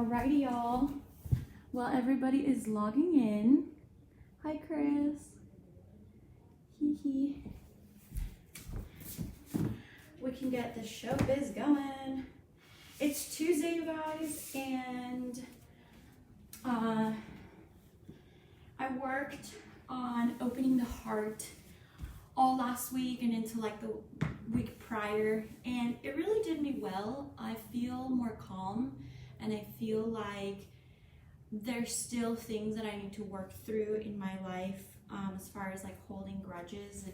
Alrighty, y'all. Well, everybody is logging in. Hi, Chris. Hee hee. We can get the showbiz going. It's Tuesday, you guys, and I worked on opening the heart all last week and into like the week prior, and it really did me well. I feel more calm, and I feel like there's still things that I need to work through in my life, as far as like holding grudges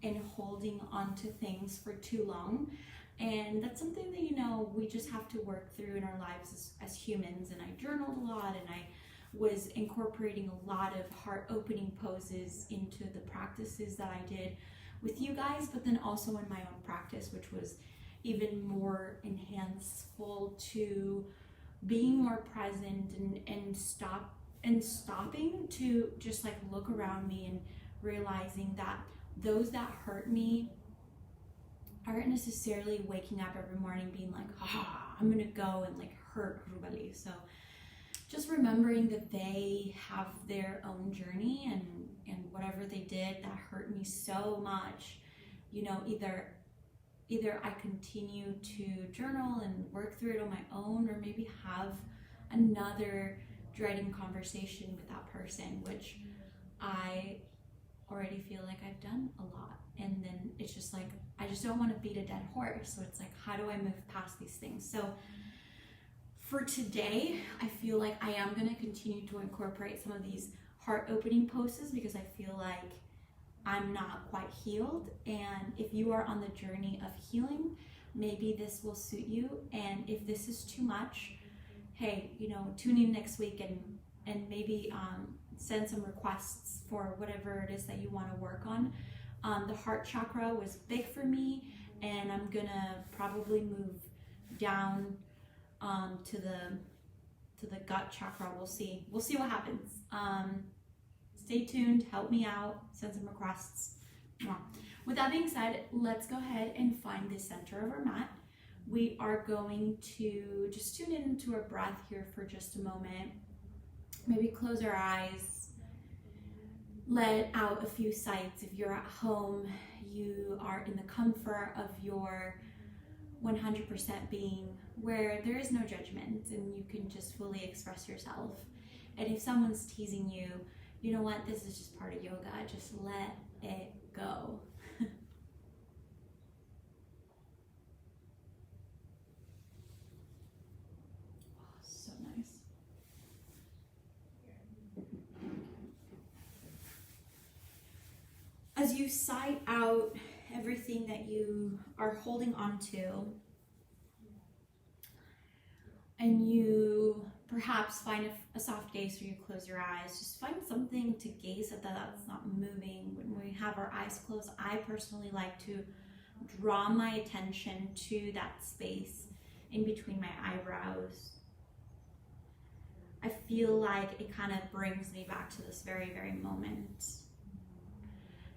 and holding on to things for too long. And that's something that, you know, we just have to work through in our lives as humans. And I journaled a lot, and I was incorporating a lot of heart opening poses into the practices that I did with you guys, but then also in my own practice, which was even more enhanceful to being more present and stopping to just like look around me and realizing that those that hurt me aren't necessarily waking up every morning being like, I'm gonna go and like hurt everybody. So just remembering that they have their own journey, and whatever they did that hurt me so much, you know, either I continue to journal and work through it on my own, or maybe have another dreading conversation with that person, which I already feel like I've done a lot. And then it's just like, I just don't want to beat a dead horse. So it's like, how do I move past these things? So for today, I feel like I am going to continue to incorporate some of these heart opening poses, because I feel like I'm not quite healed. And if you are on the journey of healing, maybe this will suit you. And if this is too much, hey, you know, tune in next week and maybe send some requests for whatever it is that you want to work on. The heart chakra was big for me, and I'm gonna probably move down to the gut chakra. We'll see what happens. Stay tuned, help me out, send some requests. With that being said, let's go ahead and find the center of our mat. We are going to just tune into our breath here for just a moment. Maybe close our eyes, let out a few sights. If you're at home, you are in the comfort of your 100% being, where there is no judgment and you can just fully express yourself. And if someone's teasing you, you know what, this is just part of yoga. Just let it go. So nice. As you sigh out everything that you are holding on to, and you perhaps find a soft gaze where you close your eyes, just find something to gaze at that's not moving. When we have our eyes closed, I personally like to draw my attention to that space in between my eyebrows. I feel like it kind of brings me back to this very, very moment.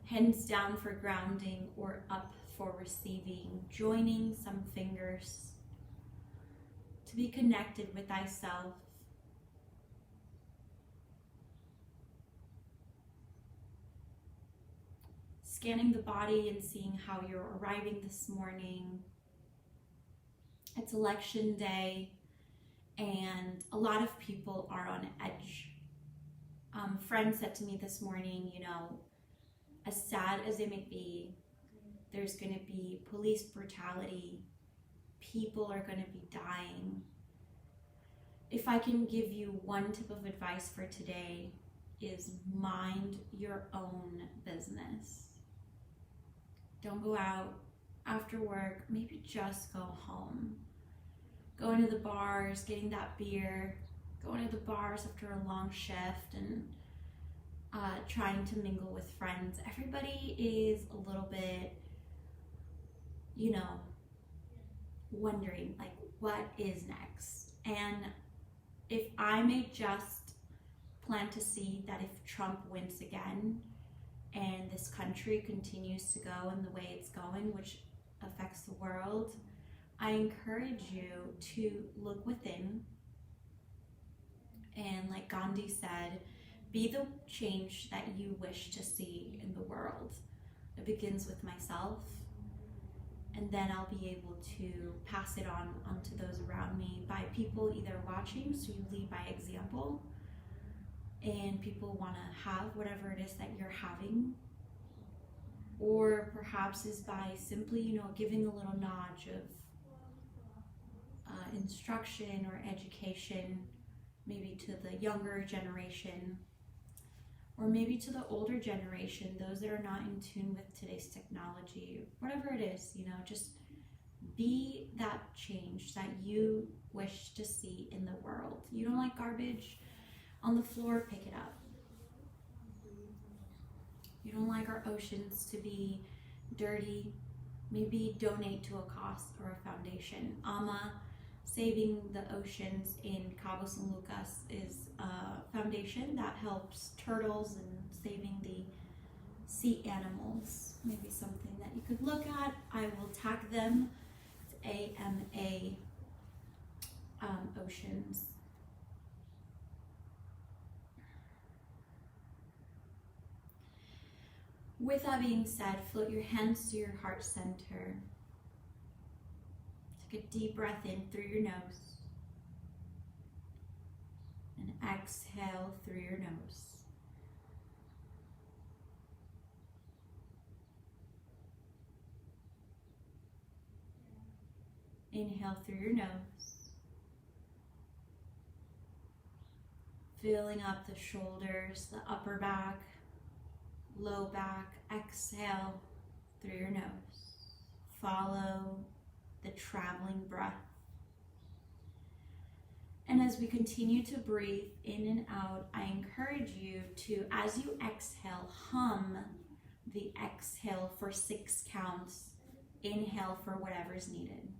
Hands down for grounding, or up for receiving, joining some fingers to be connected with thyself. Scanning the body and seeing how you're arriving this morning. It's election day, and a lot of people are on edge. Friend said to me this morning, you know, as sad as it may be, there's going to be police brutality. People are going to be dying. If I can give you one tip of advice for today, is mind your own business. Don't go out after work. Maybe just go home. Going to the bars, getting that beer, going to the bars after a long shift, and trying to mingle with friends. Everybody is a little bit, you know, wondering like, what is next? And if I may just plant a seed that if Trump wins again and this country continues to go in the way it's going, which affects the world, I encourage you to look within Gandhi said, be the change that you wish to see in the world. It begins with myself, and then I'll be able to pass it on onto those around me by people either watching, so you lead by example, and people want to have whatever it is that you're having, or perhaps is by simply, giving a little nudge of instruction or education, maybe to the younger generation, or maybe to the older generation, those that are not in tune with today's technology, whatever it is, just be that change that you wish to see in the world. You don't like garbage on the floor, pick it up. You don't like our oceans to be dirty, maybe donate to a cause or a foundation. Saving the Oceans in Cabo San Lucas is a foundation that helps turtles and saving the sea animals. Maybe something that you could look at. I will tag them. It's AMA Oceans. With that being said, float your hands to your heart center. Take a deep breath in through your nose and exhale through your nose. Inhale through your nose, filling up the shoulders, the upper back, low back. Exhale through your nose. Follow the traveling breath. And as we continue to breathe in and out, I encourage you to, as you exhale, hum the exhale for 6 counts. Inhale for whatever's needed.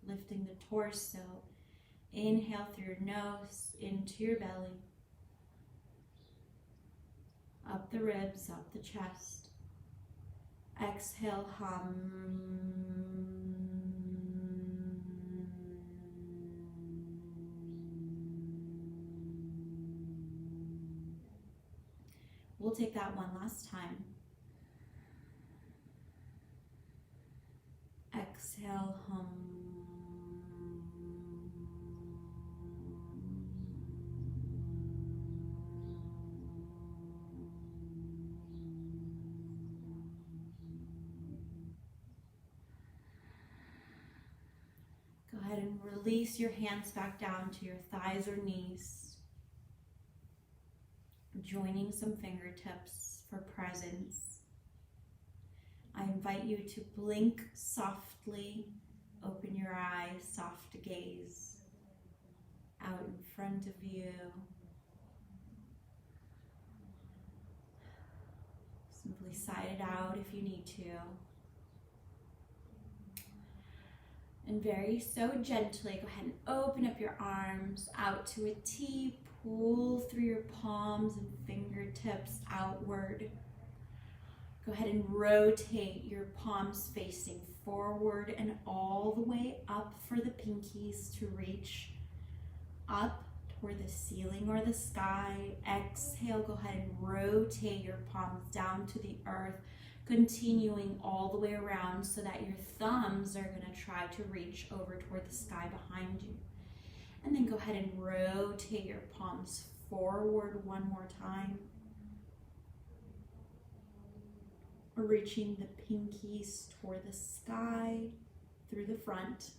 Lifting the torso. Inhale through your nose, into your belly. Up the ribs, up the chest. Exhale, hum. We'll take that one last time. Exhale, hum. Go ahead and release your hands back down to your thighs or knees. Joining some fingertips for presence. I invite you to blink softly, open your eyes, soft gaze out in front of you. Simply side it out if you need to. And so gently, go ahead and open up your arms out to a T. Pull through your palms and fingertips outward. Go ahead and rotate your palms facing forward and all the way up for the pinkies to reach up toward the ceiling or the sky. Exhale, go ahead and rotate your palms down to the earth, continuing all the way around so that your thumbs are going to try to reach over toward the sky behind you. And then go ahead and rotate your palms forward one more time. Reaching the pinkies toward the sky through the front.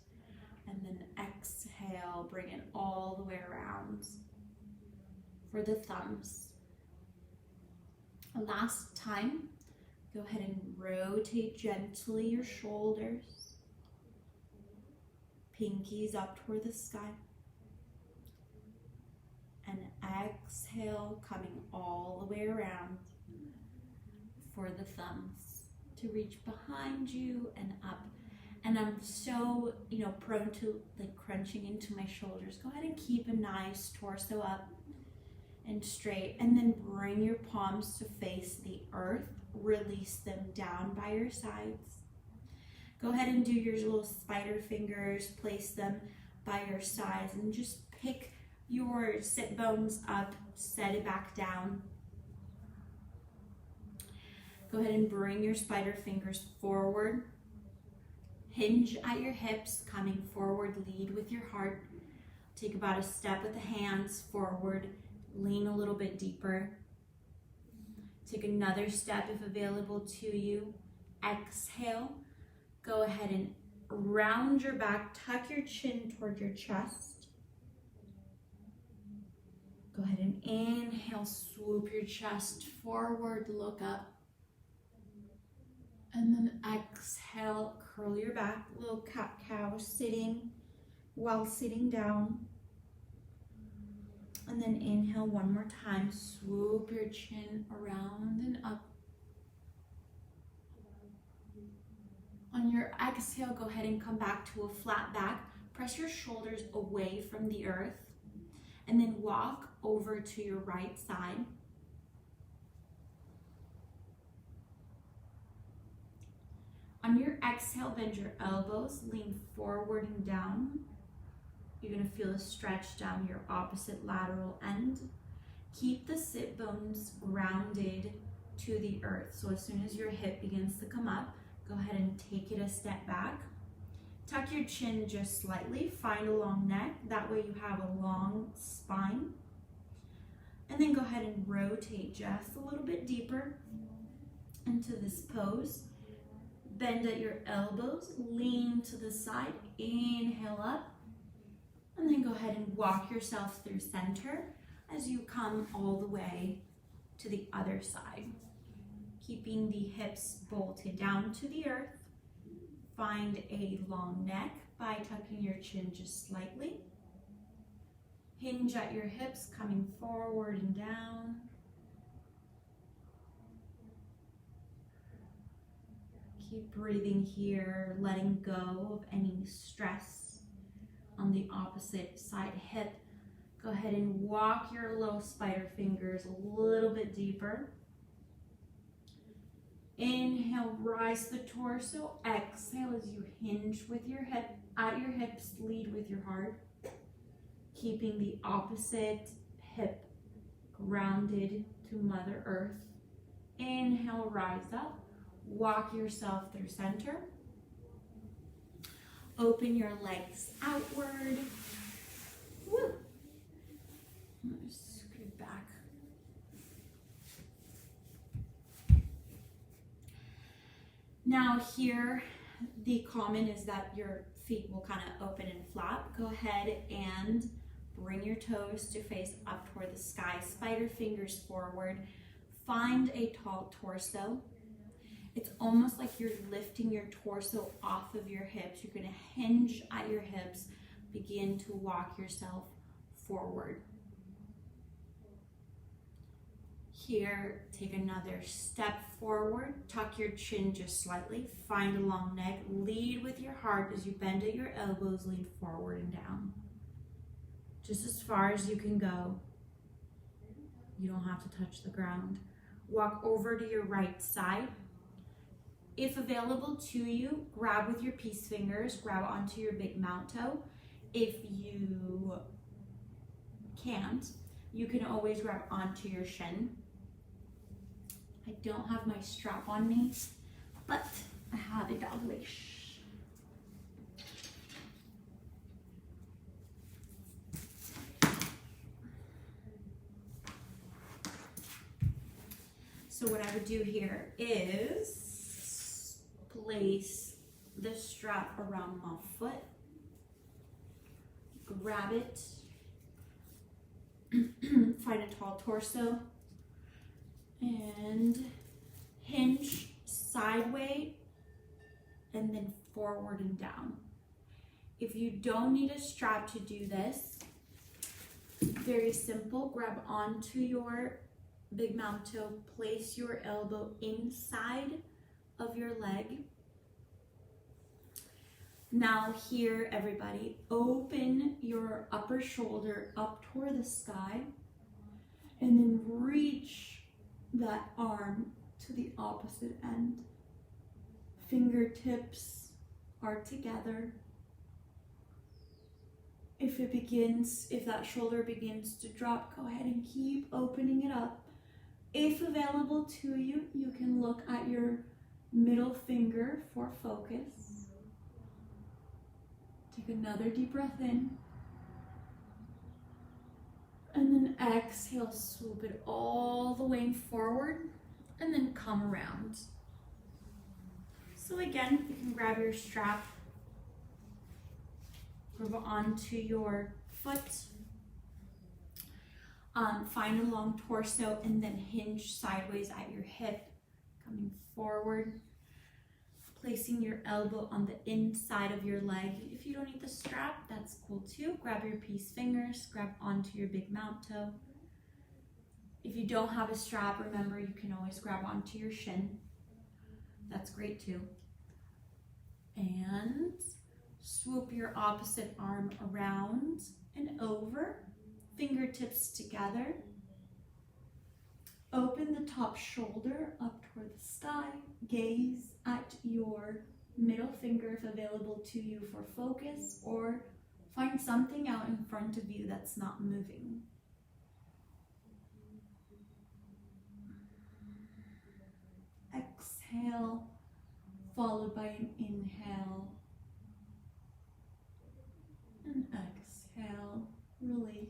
And then exhale, bring it all the way around for the thumbs. Last time, go ahead and rotate gently your shoulders. Pinkies up toward the sky. And exhale, coming all the way around for the thumbs to reach behind you and up. And I'm so, prone to like crunching into my shoulders. Go ahead and keep a nice torso up. and straight. And then bring your palms to face the earth. Release them down by your sides. Go ahead and do your little spider fingers. Place them by your sides and just pick your sit bones up, set it back down. Go ahead and bring your spider fingers forward. Hinge at your hips, coming forward, lead with your heart. Take about a step with the hands forward, lean a little bit deeper. Take another step if available to you. Exhale. Go ahead and round your back, tuck your chin toward your chest. Go ahead and inhale, swoop your chest forward, look up. And then exhale, curl your back, little cat-cow sitting while sitting down. And then inhale one more time, swoop your chin around and up. On your exhale, go ahead and come back to a flat back. Press your shoulders away from the earth. And then walk over to your right side. On your exhale, bend your elbows, lean forward and down. You're going to feel a stretch down your opposite lateral end. Keep the sit bones grounded to the earth. So as soon as your hip begins to come up, go ahead and take it a step back. Tuck your chin just slightly, find a long neck. That way you have a long spine. And then go ahead and rotate just a little bit deeper into this pose. Bend at your elbows, lean to the side, inhale up. And then go ahead and walk yourself through center as you come all the way to the other side. Keeping the hips bolted down to the earth. Find a long neck by tucking your chin just slightly. Hinge at your hips, coming forward and down. Keep breathing here, letting go of any stress on the opposite side hip. Go ahead and walk your little spider fingers a little bit deeper. Inhale, rise the torso. Exhale as you hinge with your hip at your hips, lead with your heart. Keeping the opposite hip grounded to Mother Earth. Inhale, rise up. Walk yourself through center. Open your legs outward. Woo. Scoot back. Now here, the common is that your feet will kind of open and flap. Go ahead and bring your toes to face up toward the sky. Spider fingers forward. Find a tall torso. It's almost like you're lifting your torso off of your hips. You're going to hinge at your hips. Begin to walk yourself forward. Here, take another step forward. Tuck your chin just slightly. Find a long neck. Lead with your heart as you bend at your elbows. Lean forward and down. Just as far as you can go. You don't have to touch the ground. Walk over to your right side. If available to you, grab with your peace fingers, grab onto your big mount toe. If you can't, you can always grab onto your shin. I don't have my strap on me, but I have a dog leash. So what I would do here is place the strap around my foot, grab it, find a tall torso, and hinge sideways and then forward and down. If you don't need a strap to do this, very simple, grab onto your big mount toe, place your elbow inside of your leg. Now here, everybody, open your upper shoulder up toward the sky reach that arm to the opposite end. Fingertips are together. If that shoulder begins to drop, go ahead and keep opening it up. If available to you, you can look at your middle finger for focus. Take another deep breath in. And then exhale, swoop it all the way forward, and then come around. So again, you can grab your strap, grab onto your foot, find a long torso, and then hinge sideways at your hip, coming forward, placing your elbow on the inside of your leg. If you don't need the strap, that's cool too. Grab your peace fingers, grab onto your big mount toe. If you don't have a strap, remember you can always grab onto your shin. That's great too. And swoop your opposite arm around and over, fingertips together. Open the top shoulder up toward the sky. Gaze at your middle finger if available to you for focus, or find something out in front of you that's not moving. Exhale, followed by an inhale. And exhale, release.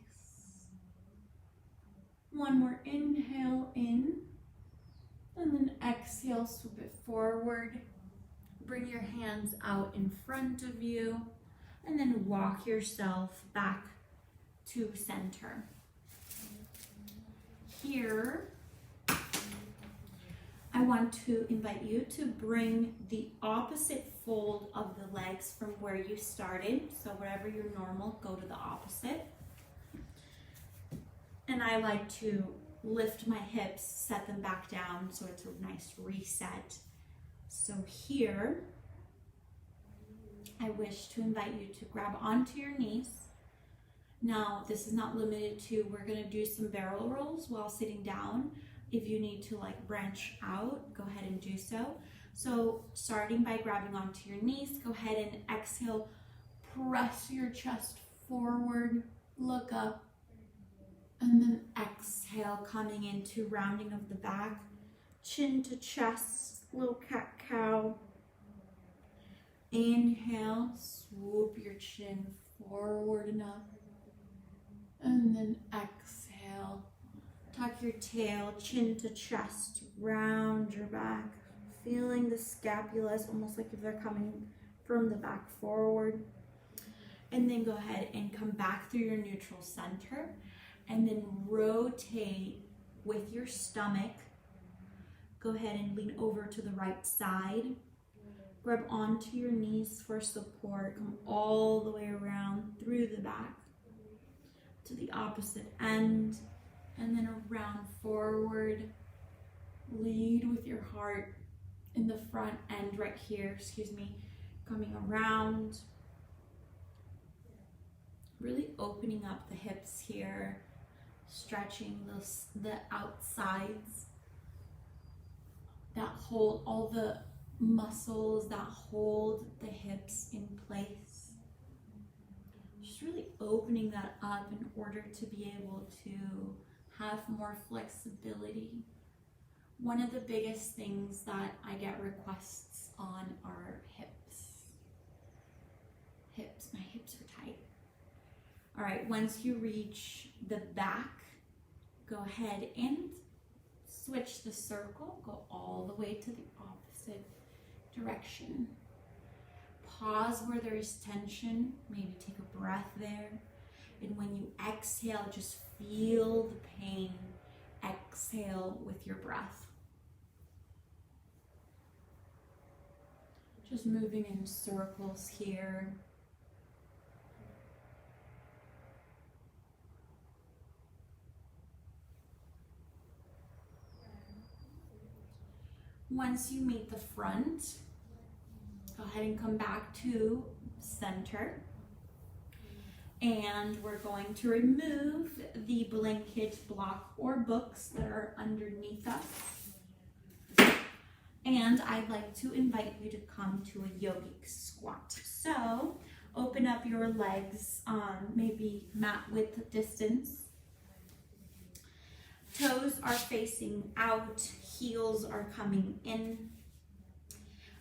One more inhale in, and then exhale, swoop it forward. Bring your hands out in front of you, and then walk yourself back to center. Here, I want to invite you to bring the opposite fold of the legs from where you started. So wherever you're normal, go to the opposite. And I like to lift my hips, set them back down so it's a nice reset. So here, I wish to invite you to grab onto your knees. Now, this is not limited to, we're gonna do some barrel rolls while sitting down. If you need to like branch out, go ahead and do so. So starting by grabbing onto your knees, go ahead and exhale, press your chest forward, look up, and then exhale, coming into rounding of the back, chin to chest, little cat-cow. Inhale, swoop your chin forward and up, and then exhale. Tuck your tail, chin to chest, round your back, feeling the scapulas almost like if they're coming from the back forward. And then go ahead and come back through your neutral center, and then rotate with your stomach. Go ahead and lean over to the right side. Grab onto your knees for support. Come all the way around through the back to the opposite end. And then around forward, lead with your heart in the front end right here, coming around, really opening up the hips here, stretching the outsides that hold all the muscles that hold the hips in place. Just really opening that up in order to be able to have more flexibility. One of the biggest things that I get requests on are hips. My hips are tight. All right, once you reach the back, go ahead and switch the circle, go all the way to the opposite direction. Pause where there is tension, maybe take a breath there. And when you exhale, just feel the pain. Exhale with your breath. Just moving in circles here. Once you meet the front, go ahead and come back to center. And we're going to remove the blanket, block, or books that are underneath us. And I'd like to invite you to come to a yogic squat. So open up your legs, maybe mat width distance. Toes are facing out, heels are coming in.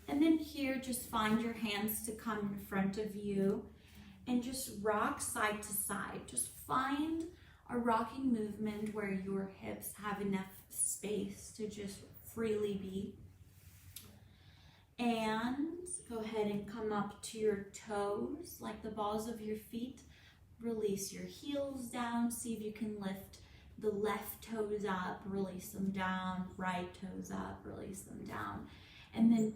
And then here, just find your hands to come in front of you and just rock side to side. Just find a rocking movement where your hips have enough space to just freely be. And go ahead and come up to your toes, like the balls of your feet. Release your heels down. See if you can lift the left toes up, release them down, right toes up, release them down. And then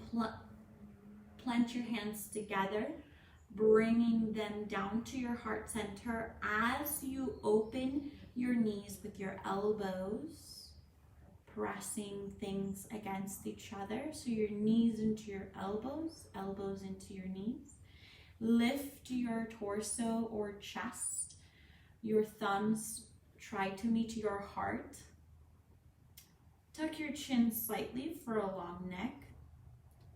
plant your hands together, bringing them down to your heart center as you open your knees with your elbows, pressing things against each other. So your knees into your elbows, elbows into your knees. Lift your torso or chest. Your thumbs try to meet your heart. Tuck your chin slightly for a long neck.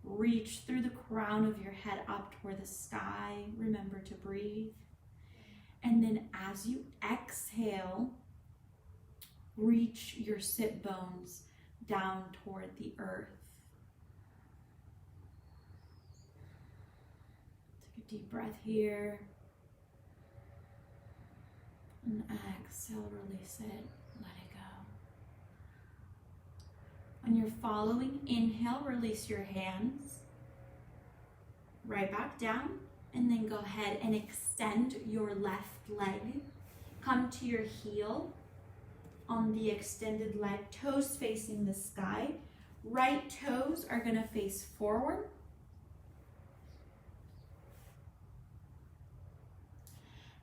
Reach through the crown of your head up toward the sky. Remember to breathe. And then as you exhale, reach your sit bones down toward the earth. Take a deep breath here. And exhale, release it, let it go. On your following inhale, release your hands right back down, and then go ahead and extend your left leg. Come to your heel on the extended leg, toes facing the sky. Right toes are gonna face forward.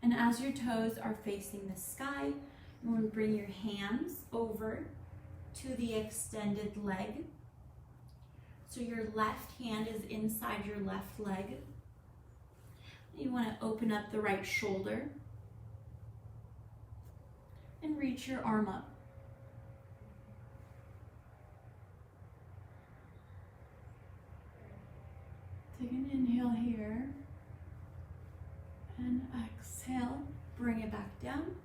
And as your toes are facing the sky, you want to bring your hands over to the extended leg. So your left hand is inside your left leg. You want to open up the right shoulder and reach your arm up. Take an inhale here. And exhale, bring it back down.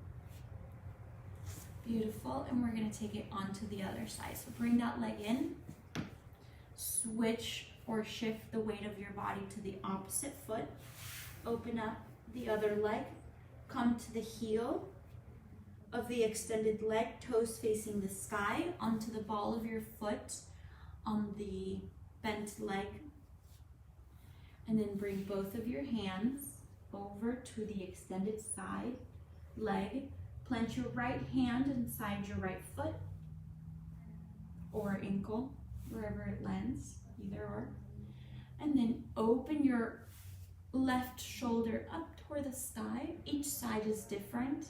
Beautiful, and we're gonna take it onto the other side. So bring that leg in, switch or shift the weight of your body to the opposite foot. Open up the other leg, come to the heel of the extended leg, toes facing the sky, onto the ball of your foot on the bent leg. And then bring both of your hands over to the extended side leg. Plant your right hand inside your right foot or ankle, wherever it lands, either or. And then open your left shoulder up toward the sky. Each side is different.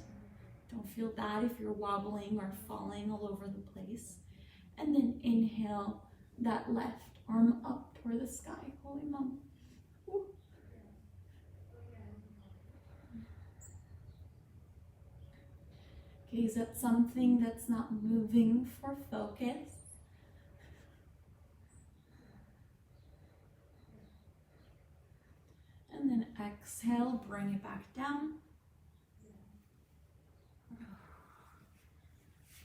Don't feel bad if you're wobbling or falling all over the place. And then inhale that left arm up toward the sky. Holy mom. Woo. Gaze at something that's not moving for focus. And then exhale, bring it back down.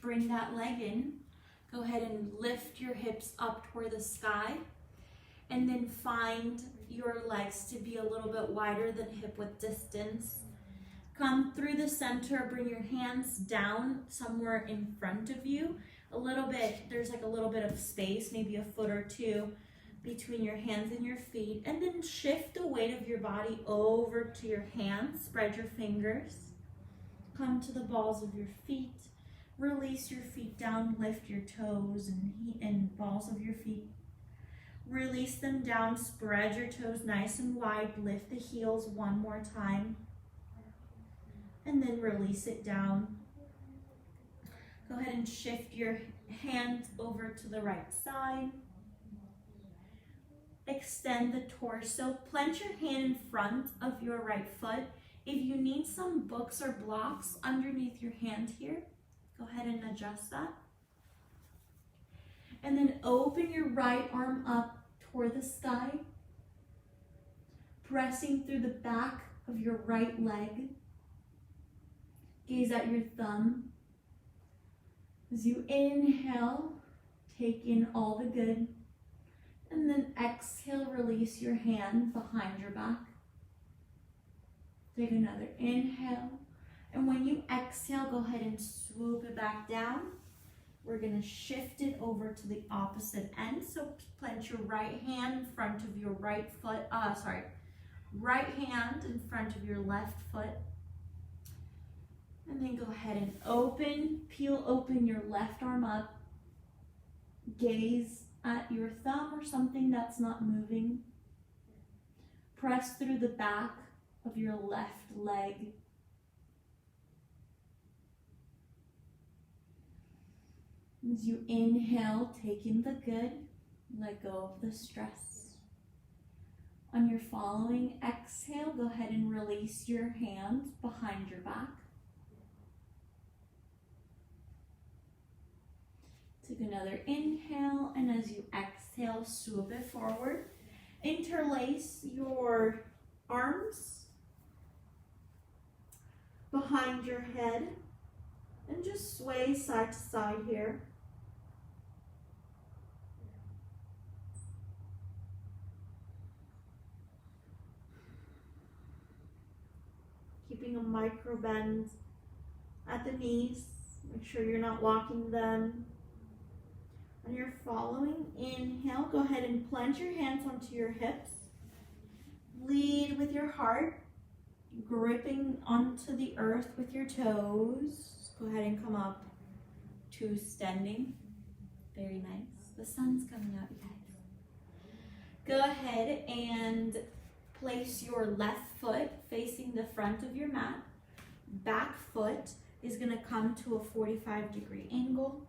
Bring that leg in. Go ahead and lift your hips up toward the sky. And then find your legs to be a little bit wider than hip width distance. Come through the center, bring your hands down somewhere in front of you. A little bit, there's like a little bit of space, maybe a foot or two between your hands and your feet. And then shift the weight of your body over to your hands. Spread your fingers. Come to the balls of your feet. Release your feet down, lift your toes and balls of your feet. Release them down, spread your toes nice and wide. Lift the heels one more time. And then release it down. Go ahead and shift your hands over to the right side. Extend the torso. Plant your hand in front of your right foot If you need some books or blocks underneath your hand here, go ahead and adjust that. And then open your right arm up toward the sky, pressing through the back of your right leg. Gaze at your thumb. As you inhale, take in all the good. And then exhale, release your hand behind your back. Take another inhale. And when you exhale, go ahead and swoop it back down. We're gonna shift it over to the opposite end. So plant your right hand in front of your right foot, right hand in front of your left foot. And then go ahead and peel open your left arm up. Gaze at your thumb or something that's not moving. Press through the back of your left leg. As you inhale, take in the good, let go of the stress. On your following exhale, go ahead and release your hands behind your back. Take another inhale, and as you exhale, swoop it forward. Interlace your arms behind your head and just sway side to side here. Keeping a micro bend at the knees. Make sure you're not walking them. On your following inhale, go ahead and plant your hands onto your hips. Lead with your heart, gripping onto the earth with your toes. Go ahead and come up to standing. Very nice. The sun's coming out, you guys. Go ahead and place your left foot facing the front of your mat. Back foot is going to come to a 45-degree angle.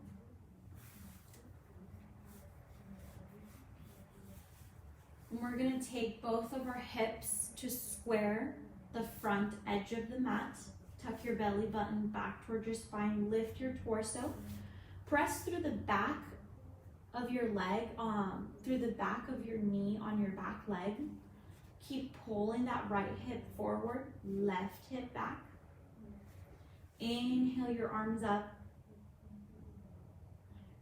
And we're going to take both of our hips to square the front edge of the mat. Tuck your belly button back towards your spine. Lift your torso. Press through the back of your leg, through the back of your knee on your back leg. Keep pulling that right hip forward, left hip back. Inhale your arms up.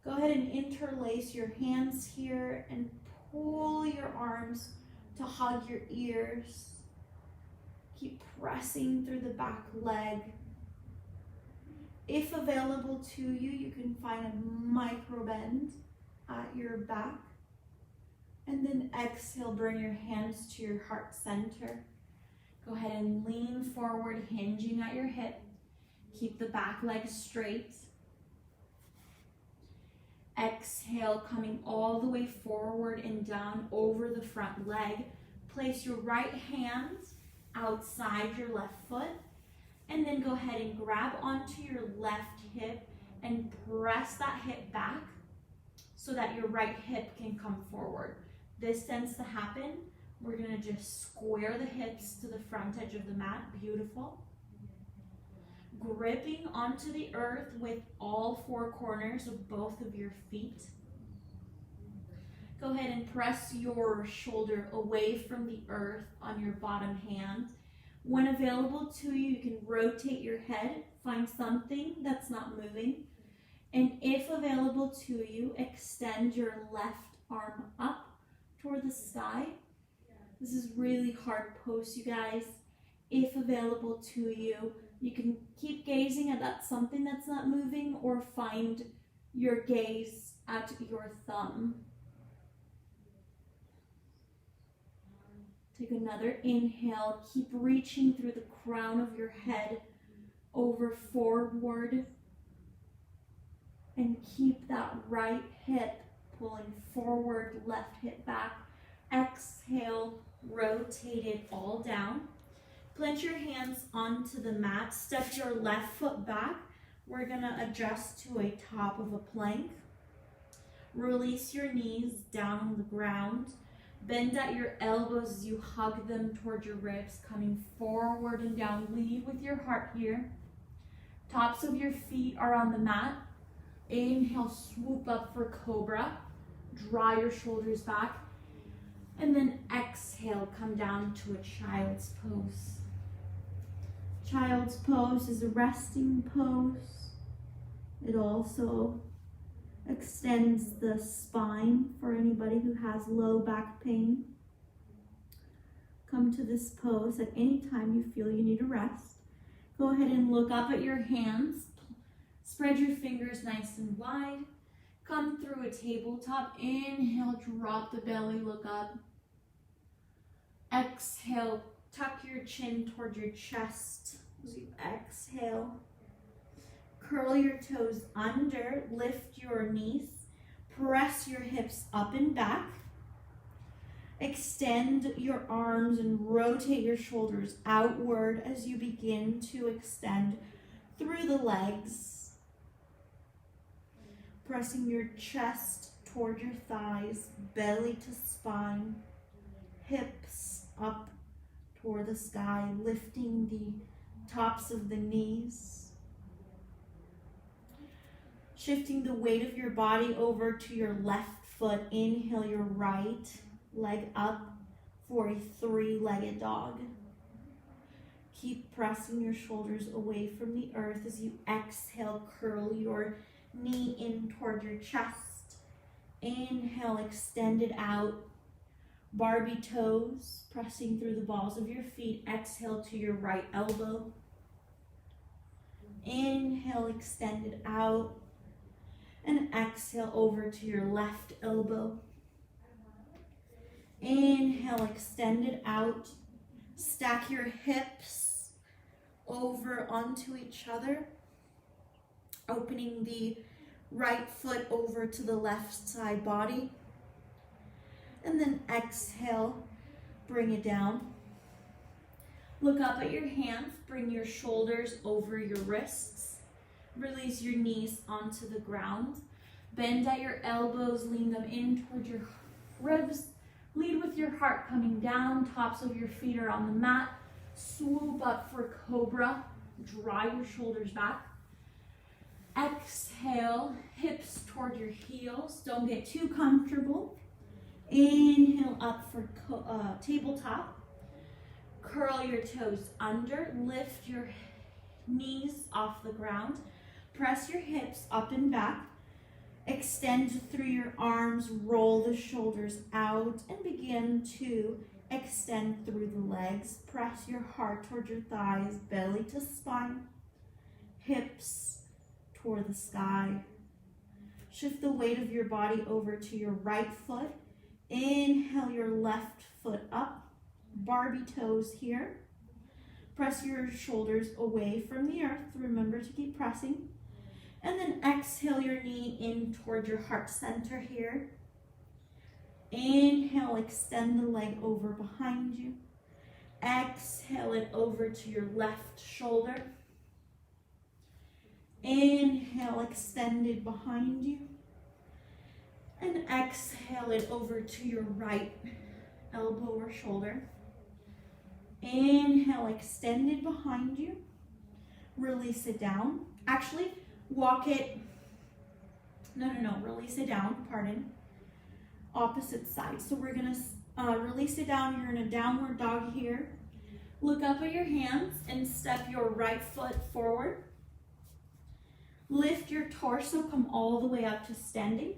Go ahead and interlace your hands here and pull your arms to hug your ears. Keep pressing through the back leg. If available to you, you can find a micro bend at your back. And then exhale, bring your hands to your heart center. Go ahead and lean forward, hinging at your hip. Keep the back leg straight. Exhale, coming all the way forward and down over the front leg. Place your right hand outside your left foot. And then go ahead and grab onto your left hip and press that hip back so that your right hip can come forward. This tends to happen. We're going to just square the hips to the front edge of the mat. Beautiful. Gripping onto the earth with all four corners of both of your feet. Go ahead and press your shoulder away from the earth on your bottom hand. When available to you, you can rotate your head, find something that's not moving. And if available to you, extend your left arm up toward the sky. This is really hard pose, you guys. If available to you, you can keep gazing at that something that's not moving or find your gaze at your thumb. Take another inhale. Keep reaching through the crown of your head over forward. And keep that right hip pulling forward, left hip back. Exhale, rotate it all down. Plant your hands onto the mat. Step your left foot back. We're going to adjust to a top of a plank. Release your knees down on the ground. Bend at your elbows as you hug them toward your ribs, coming forward and down. Lead with your heart here. Tops of your feet are on the mat. Inhale, swoop up for cobra. Draw your shoulders back. And then exhale, come down to a child's pose. Child's pose is a resting pose. It also extends the spine for anybody who has low back pain. Come to this pose at any time you feel you need a rest. Go ahead and look up at your hands. Spread your fingers nice and wide. Come through a tabletop. Inhale, drop the belly, look up. Exhale, tuck your chin toward your chest as you exhale. Curl your toes under, lift your knees, press your hips up and back. Extend your arms and rotate your shoulders outward as you begin to extend through the legs. Pressing your chest toward your thighs, belly to spine, hips up toward the sky, lifting the tops of the knees. Shifting the weight of your body over to your left foot. Inhale your right leg up for a three-legged dog. Keep pressing your shoulders away from the earth as you exhale. Curl your knee in toward your chest. Inhale, extend it out. Barbie toes, pressing through the balls of your feet. Exhale to your right elbow. Inhale, extend it out. And exhale over to your left elbow. Inhale, extend it out. Stack your hips over onto each other. Opening the right foot over to the left side body. And then exhale, bring it down. Look up at your hands. Bring your shoulders over your wrists. Release your knees onto the ground. Bend at your elbows, lean them in toward your ribs. Lead with your heart coming down. Tops of your feet are on the mat. Swoop up for cobra. Draw your shoulders back. Exhale, hips toward your heels. Don't get too comfortable. Inhale up for tabletop. Curl your toes under. Lift your knees off the ground. Press your hips up and back. Extend through your arms, roll the shoulders out, and begin to extend through the legs. Press your heart toward your thighs, belly to spine, hips toward the sky. Shift the weight of your body over to your right foot. Inhale your left foot up. Barbie toes here. Press your shoulders away from the earth. Remember to keep pressing. And then exhale your knee in toward your heart center here. Inhale, extend the leg over behind you. Exhale it over to your left shoulder. Inhale, extend it behind you. And exhale it over to your right elbow or shoulder. Inhale, extend it behind you. Release it down. Actually, walk it. No. Release it down. Pardon. Opposite side. So we're going to release it down. You're in a downward dog here. Look up at your hands and step your right foot forward. Lift your torso. Come all the way up to standing.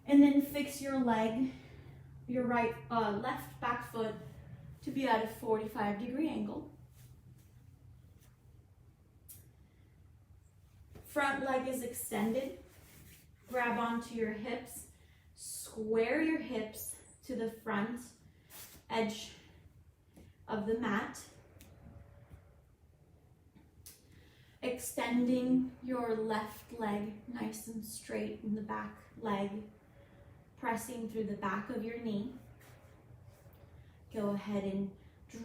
And then fix your leg, your left back foot to be at a 45-degree angle. Front leg is extended. Grab onto your hips. Square your hips to the front edge of the mat. Extending your left leg nice and straight in the back leg. Pressing through the back of your knee. Go ahead and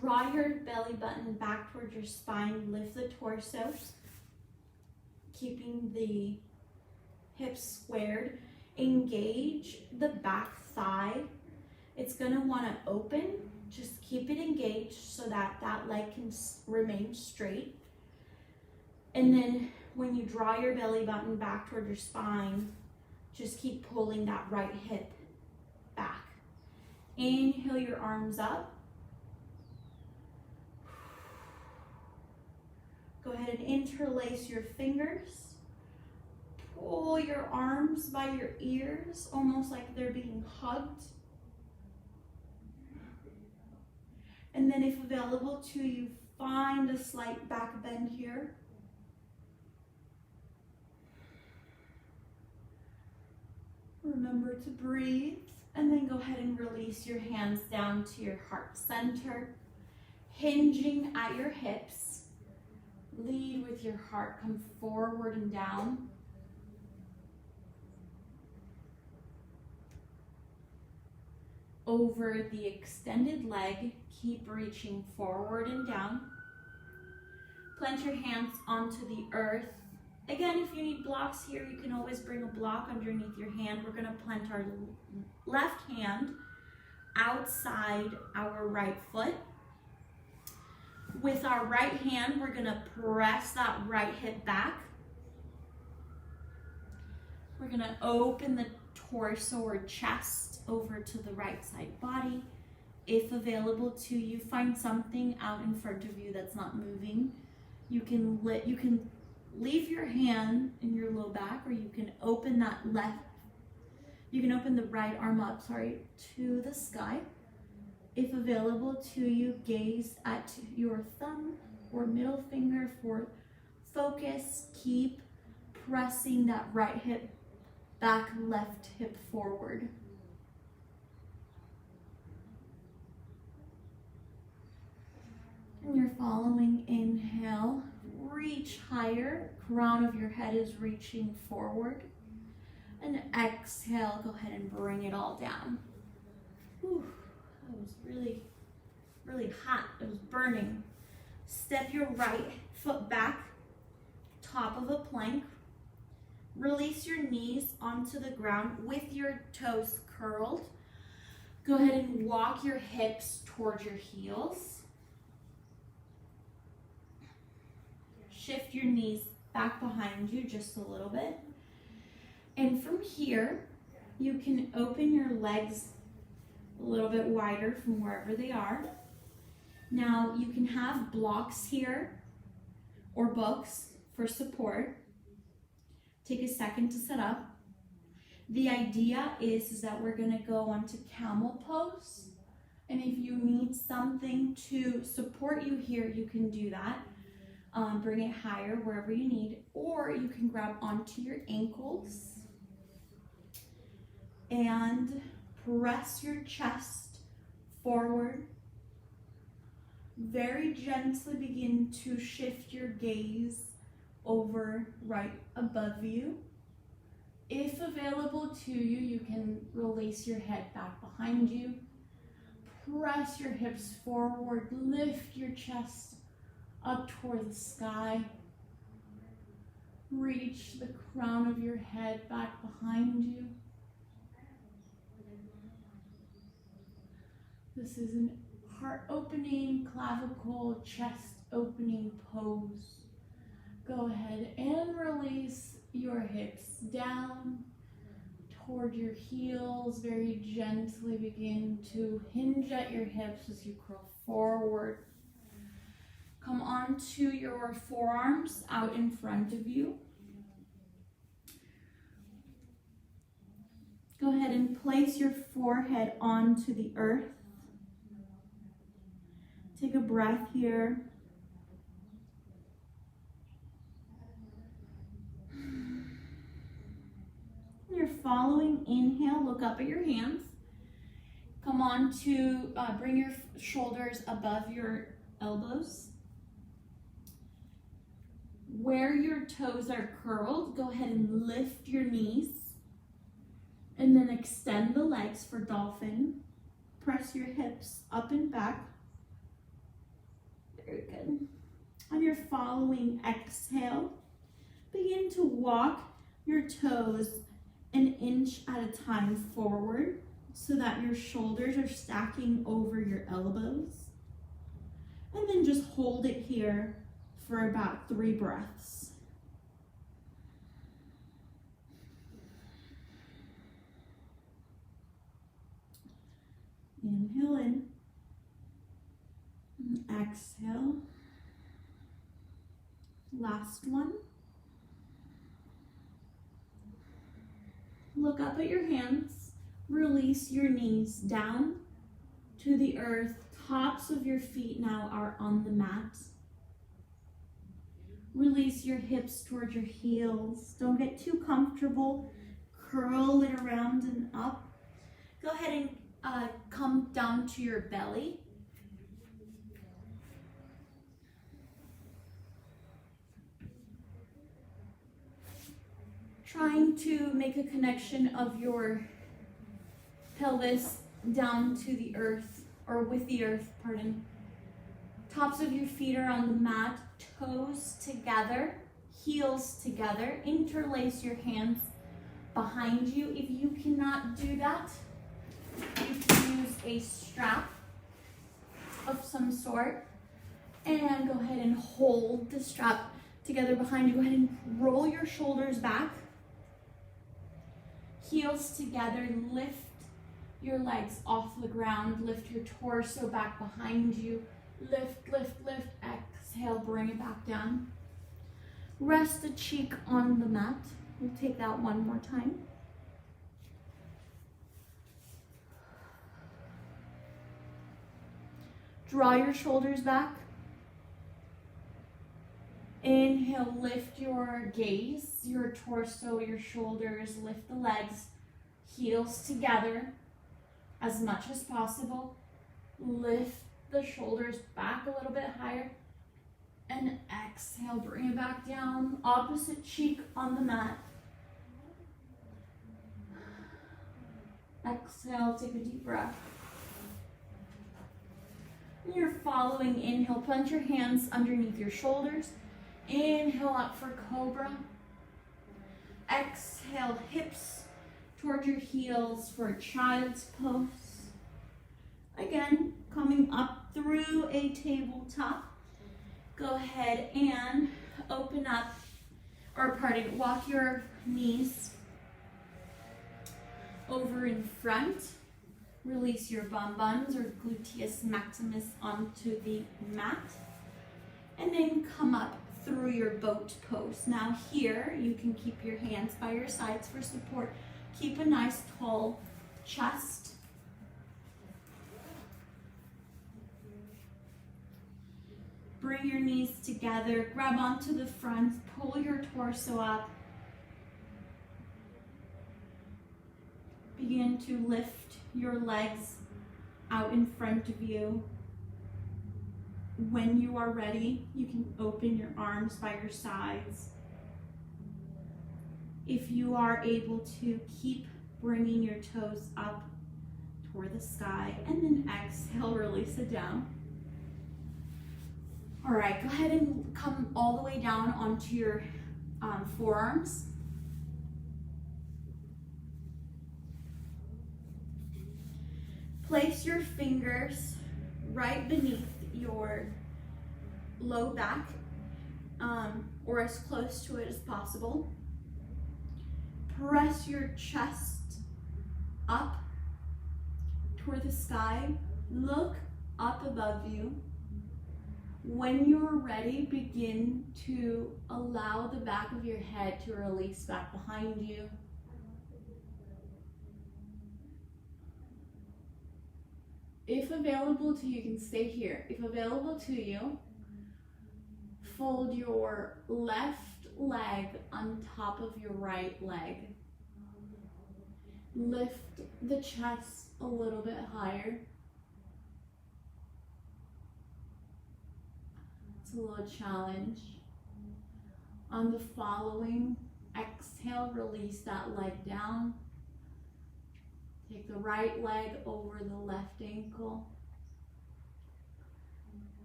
draw your belly button back towards your spine. Lift the torso. Keeping the hips squared. Engage the back thigh It's gonna wanna open. Just keep it engaged so that that leg can remain straight. And then when you draw your belly button back toward your spine, just keep pulling that right hip back. Inhale your arms up. Go ahead and interlace your fingers. Pull your arms by your ears, almost like they're being hugged. And then if available to you, find a slight back bend here. Remember to breathe, and then go ahead and release your hands down to your heart center, hinging at your hips. Lead with your heart, come forward and down. Over the extended leg, keep reaching forward and down. Plant your hands onto the earth. Again, if you need blocks here, you can always bring a block underneath your hand. We're gonna plant our left hand outside our right foot. With our right hand, we're gonna press that right hip back. We're gonna open the torso or chest over to the right side body. If available to you, find something out in front of you that's not moving. You can leave your hand in your low back, or you can open the right arm up, to the sky. If available to you, gaze at your thumb or middle finger for focus. Keep pressing that right hip back, left hip forward. And you're following, inhale, reach higher, crown of your head is reaching forward. And exhale, go ahead and bring it all down. Whew, that was really, really hot, it was burning. Step your right foot back, top of a plank. Release your knees onto the ground with your toes curled. Go ahead and walk your hips towards your heels. Shift your knees back behind you just a little bit. And from here, you can open your legs a little bit wider from wherever they are. Now, you can have blocks here or books for support. Take a second to set up. The idea is that we're gonna go onto camel pose. And if you need something to support you here, you can do that. Bring it higher wherever you need, or you can grab onto your ankles and press your chest forward. Very gently begin to shift your gaze over right above you. If available to you, you can release your head back behind you. Press your hips forward, lift your chest up toward the sky. Reach the crown of your head back behind you. This is an heart opening, clavicle, chest opening pose. Go ahead and release your hips down toward your heels. Very gently begin to hinge at your hips as you curl forward. Come onto your forearms out in front of you. Go ahead and place your forehead onto the earth. Take a breath here. You're following, inhale, look up at your hands. Come on to bring your shoulders above your elbows. Where your toes are curled, go ahead and lift your knees. And then extend the legs for dolphin. Press your hips up and back. Very good. On your following exhale, begin to walk your toes an inch at a time forward. so that your shoulders are stacking over your elbows. And then just hold it here for about 3 breaths. Inhale in. And exhale. Last one. Look up at your hands. Release your knees down to the earth. Tops of your feet now are on the mat. Release your hips towards your heels. Don't get too comfortable. Curl it around and up. Go ahead and come down to your belly. Trying to make a connection of your pelvis down to the earth, or with the earth, pardon. Tops of your feet are on the mat, toes together, heels together. Interlace your hands behind you. If you cannot do that, you can use a strap of some sort. And go ahead and hold the strap together behind you. Go ahead and roll your shoulders back. Heels together, lift your legs off the ground, lift your torso back behind you, lift, lift, lift, exhale, bring it back down. Rest the cheek on the mat. We'll take that one more time. Draw your shoulders back. Inhale, lift your gaze, your torso, your shoulders, lift the legs, heels together as much as possible. Lift the shoulders back a little bit higher. And exhale, bring it back down. Opposite cheek on the mat. Exhale, take a deep breath. And you're following inhale, plant your hands underneath your shoulders. Inhale up for cobra. Exhale, hips towards your heels for child's pose. Again, coming up through a tabletop. Go ahead and open up, walk your knees over in front. Release your bum buns or gluteus maximus onto the mat. And then come up through your boat pose. Now here, you can keep your hands by your sides for support. Keep a nice tall chest. Bring your knees together, grab onto the front, pull your torso up. Begin to lift your legs out in front of you. When you are ready, you can open your arms by your sides. If you are able to, keep bringing your toes up toward the sky, and then exhale, release it down. All right, go ahead and come all the way down onto your forearms. Place your fingers right beneath your low back, or as close to it as possible. Press your chest up toward the sky. Look up above you. When you're ready, begin to allow the back of your head to release back behind you. If available to you, you can stay here. If available to you, fold your left leg on top of your right leg. Lift the chest a little bit higher. It's a little challenge. On the following exhale, release that leg down. Take the right leg over the left ankle.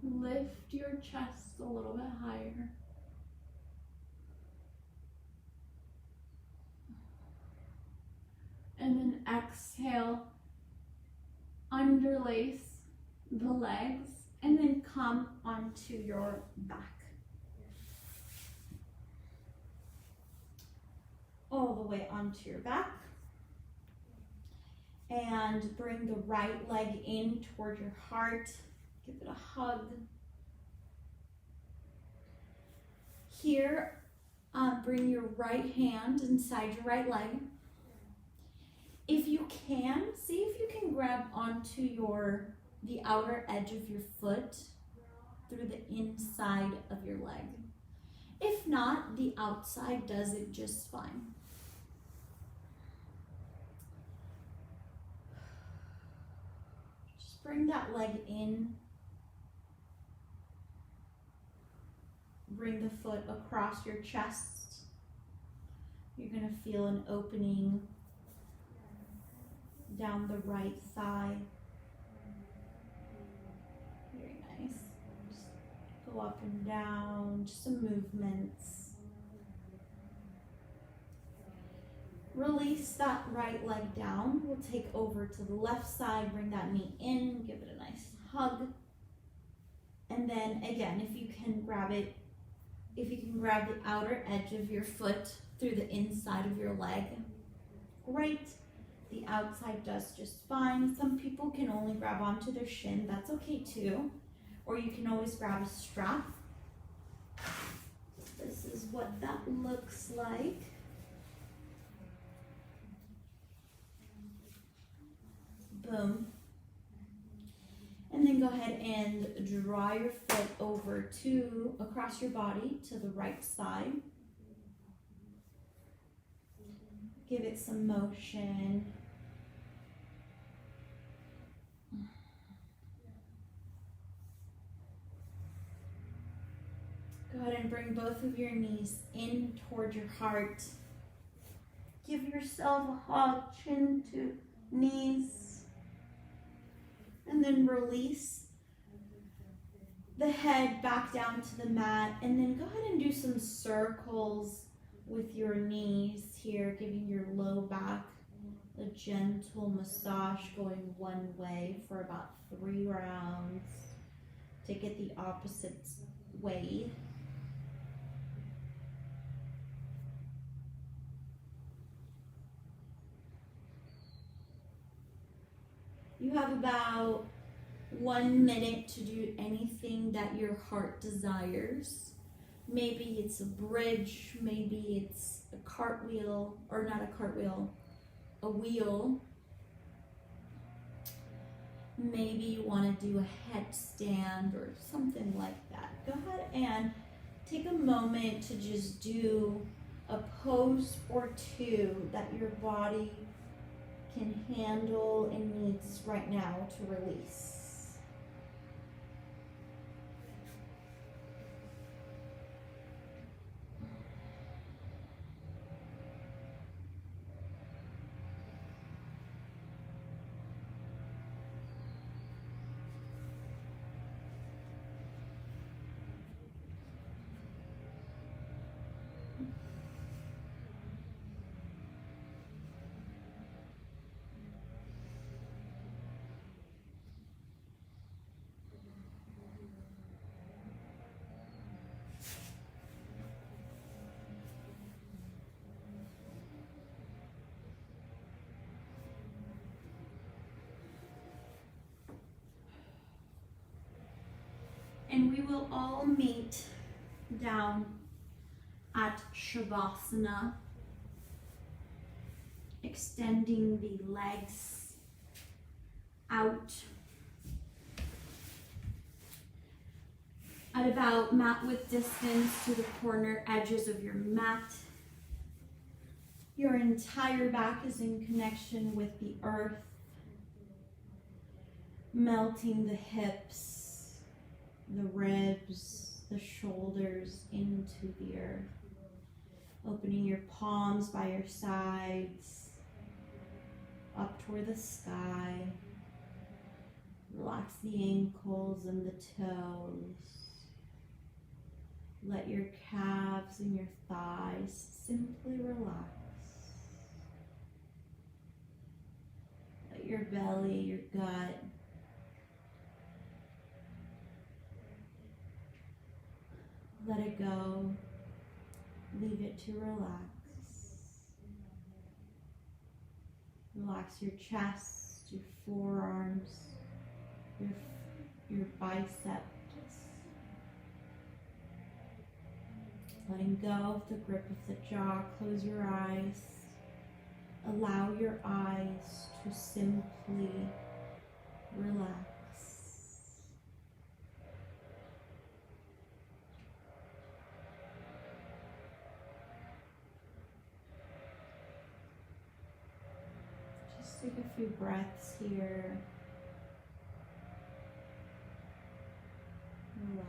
Lift your chest a little bit higher. And then exhale, underlace the legs and then come onto your back. All the way onto your back. And bring the right leg in toward your heart. Give it a hug. Here, bring your right hand inside your right leg. If you can, see if you can grab onto the outer edge of your foot through the inside of your leg. If not, the outside does it just fine. Just bring that leg in. Bring the foot across your chest. You're going to feel an opening down the right thigh. Very nice. Just go up and down, just some movements. Release that right leg down. We'll take over to the left side, bring that knee in, give it a nice hug. And then again, if you can grab the outer edge of your foot through the inside of your leg, great. The outside does just fine. Some people can only grab onto their shin. That's okay too. Or you can always grab a strap. This is what that looks like. Boom. And then go ahead and draw your foot over across your body to the right side. Give it some motion. Go ahead and bring both of your knees in toward your heart. Give yourself a hug, chin to knees. And then release the head back down to the mat. And then go ahead and do some circles with your knees here, giving your low back a gentle massage going one way for about 3 rounds. Take it the opposite way. You have about 1 minute to do anything that your heart desires. Maybe it's a bridge, maybe it's a cartwheel, or not a cartwheel, a wheel. Maybe you want to do a headstand or something like that. Go ahead and take a moment to just do a pose or two that your body can handle and needs right now to release. And we will all meet down at Shavasana, extending the legs out at about mat width distance to the corner edges of your mat. Your entire back is in connection with the earth, melting the hips, the ribs, the shoulders into the earth. Opening your palms by your sides, up toward the sky. Relax the ankles and the toes. Let your calves and your thighs simply relax. Let your belly, your gut let it go. Leave it to relax. Relax your chest, your forearms, your biceps. Letting go of the grip of the jaw. Close your eyes. Allow your eyes to simply relax. Just take a few breaths here. Relax.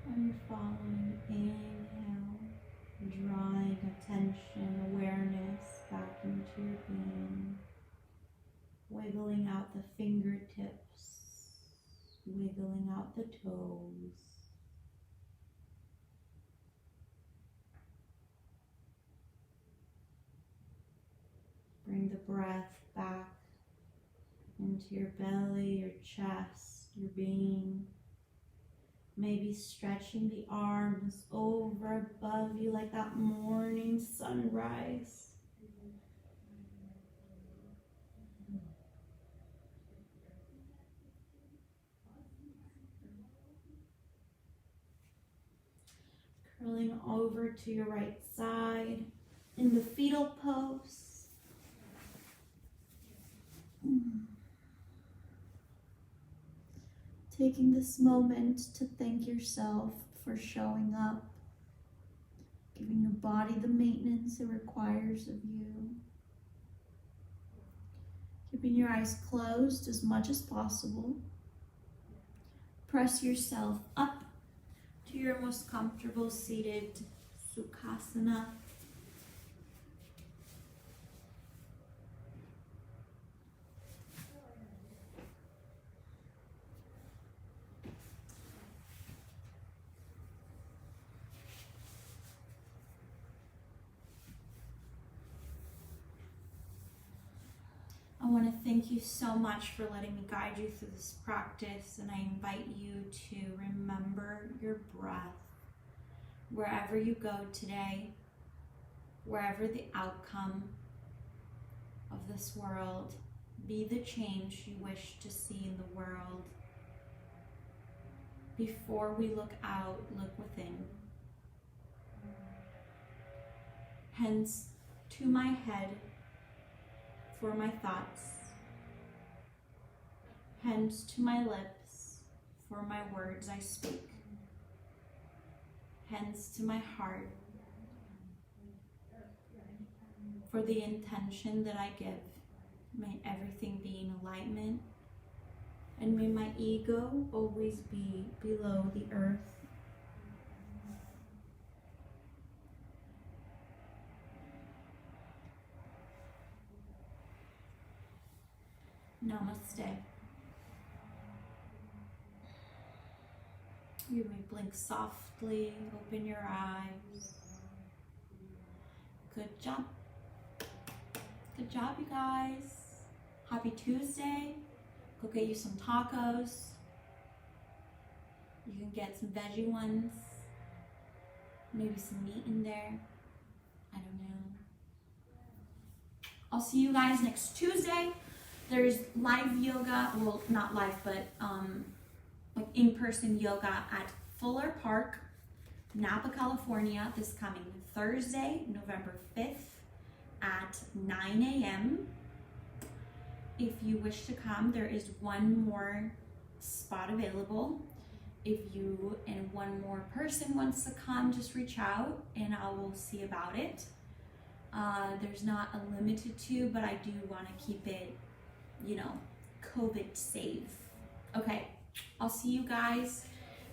On your following inhale, drawing attention, awareness back into your being, wiggling out the fingertips, wiggling out the toes. Bring the breath back into your belly, your chest, your being. Maybe stretching the arms over above you like that morning sunrise. Curling over to your right side in the fetal pose. Taking this moment to thank yourself for showing up, giving your body the maintenance it requires of you. Keeping your eyes closed as much as possible. Press yourself up to your most comfortable seated Sukhasana. I want to thank you so much for letting me guide you through this practice, and I invite you to remember your breath wherever you go today, wherever the outcome of this world, be the change you wish to see in the world. Before we look out, look within. Hence, to my head, for my thoughts, hence to my lips, for my words I speak, hence to my heart, for the intention that I give. May everything be in alignment, and may my ego always be below the earth. Namaste. You may blink softly, open your eyes. Good job. Good job, you guys. Happy Tuesday. Go get you some tacos. You can get some veggie ones. Maybe some meat in there. I don't know. I'll see you guys next Tuesday. There's live yoga, well, not live, but like in-person yoga at Fuller Park, Napa, California, this coming Thursday, November 5th at 9 a.m. If you wish to come, there is one more spot available. If you and one more person wants to come, just reach out and I will see about it. There's not a limited to, but I do want to keep it, you know, COVID safe. Okay, I'll see you guys.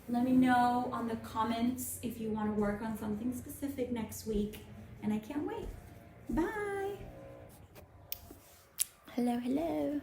Let me know on the comments if you want to work on something specific next week, and I can't wait. Bye. Hello, hello.